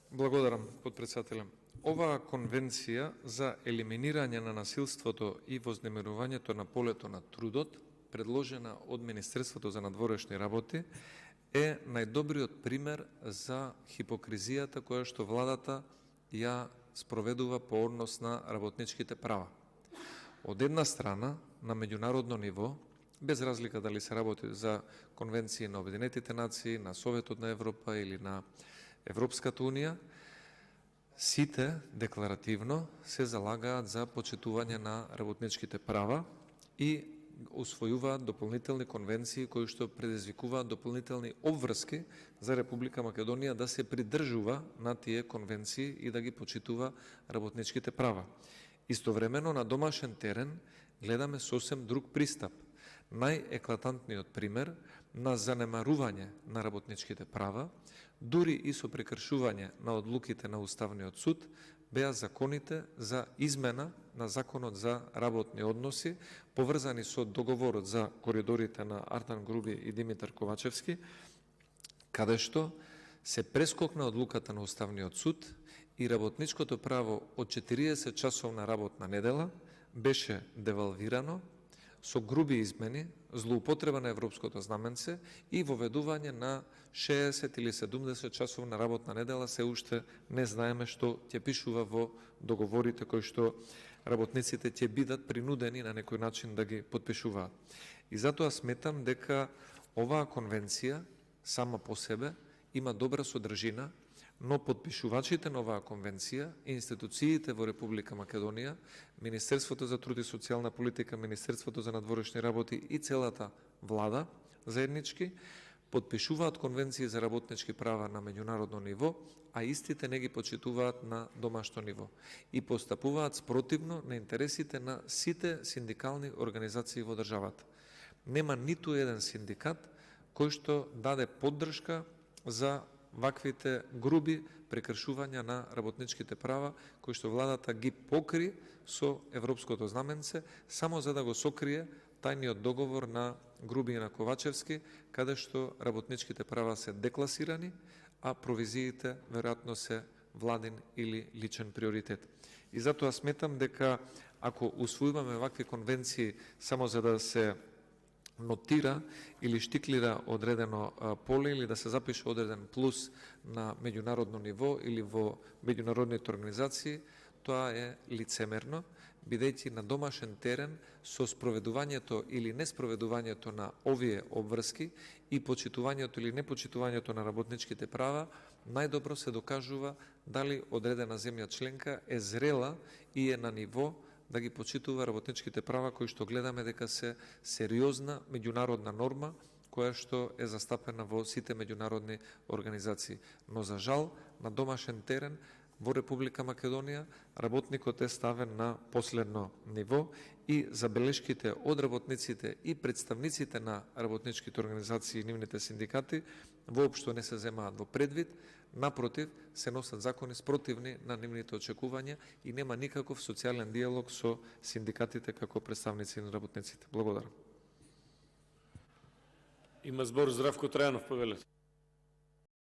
Благодарам, подпредседателе. Оваа конвенција за елиминирање на насилството и вознемирувањето на полето на трудот, предложена од Министерството за надворешни работи, е најдобриот пример за хипокризијата која што владата ја спроведува по однос на работничките права. Од една страна, на меѓународно ниво, без разлика дали се работи за конвенции на Обединетите нации, на Советот на Европа или на Европската Унија, сите декларативно се залагаат за почитување на работничките права и усвојуваат дополнителни конвенции кои што предизвикуваат дополнителни обврски за Република Македонија да се придржува на тие конвенции и да ги почитува работничките права. Истовремено на домашен терен гледаме сосем друг пристап. Најеклатантниот пример на занемарување на работничките права, дури и со прекршување на одлуките на Уставниот суд, беа законите за измена на Законот за работни односи, поврзани со договорот за коридорите на Артан Груби и Димитар Ковачевски, каде што се прескокна одлуката на Уставниот суд и работничкото право од 40 часовна работна недела беше девалвирано со груби измени, злоупотреба на европското знаменце и воведување на 60 или 70 часовна работна недела, се уште не знаеме што ќе пишува во договорите кои што работниците ќе бидат принудени на некој начин да ги подпишуваат. И затоа сметам дека оваа конвенција сама по себе има добра содржина, но подпишувачите на оваа конвенција, институциите во Република Македонија, Министерството за труд и социјална политика, Министерството за надворешни работи и целата влада заеднички, подпишуваат конвенции за работнички права на меѓународно ниво, а истите не ги почитуваат на домашно ниво и постапуваат спротивно на интересите на сите синдикални организации во државата. Нема ниту еден синдикат кој што даде поддршка за ваквите груби прекршувања на работничките права, кои што владата ги покри со европското знаменце, само за да го сокрие тајниот договор на Груби и на Ковачевски, каде што работничките права се декласирани, а провизиите веројатно се владин или личен приоритет. И затоа сметам дека ако усвојуваме вакви конвенции само за да се нотира или штиклира одредено поле или да се запише одреден плюс на меѓународно ниво или во меѓународните организации, тоа е лицемерно, бидејќи на домашен терен со спроведувањето или неспроведувањето на овие обврски и почитувањето или непочитувањето на работничките права, најдобро се докажува дали одредена земја членка е зрела и е на ниво да ги почитува работничките права кои што гледаме дека се сериозна меѓународна норма која што е застапена во сите меѓународни организации. Но за жал, на домашен терен во Република Македонија работникот е ставен на последно ниво и забелешките од работниците и представниците на работничките организации и нивните синдикати воопшто не се земаат во предвид, напротив, се носат закони спротивни на нивните очекувања и нема никаков социјален диалог со синдикатите како представници на работниците. Благодарам. Има збор Здравко Трајанов, повелете.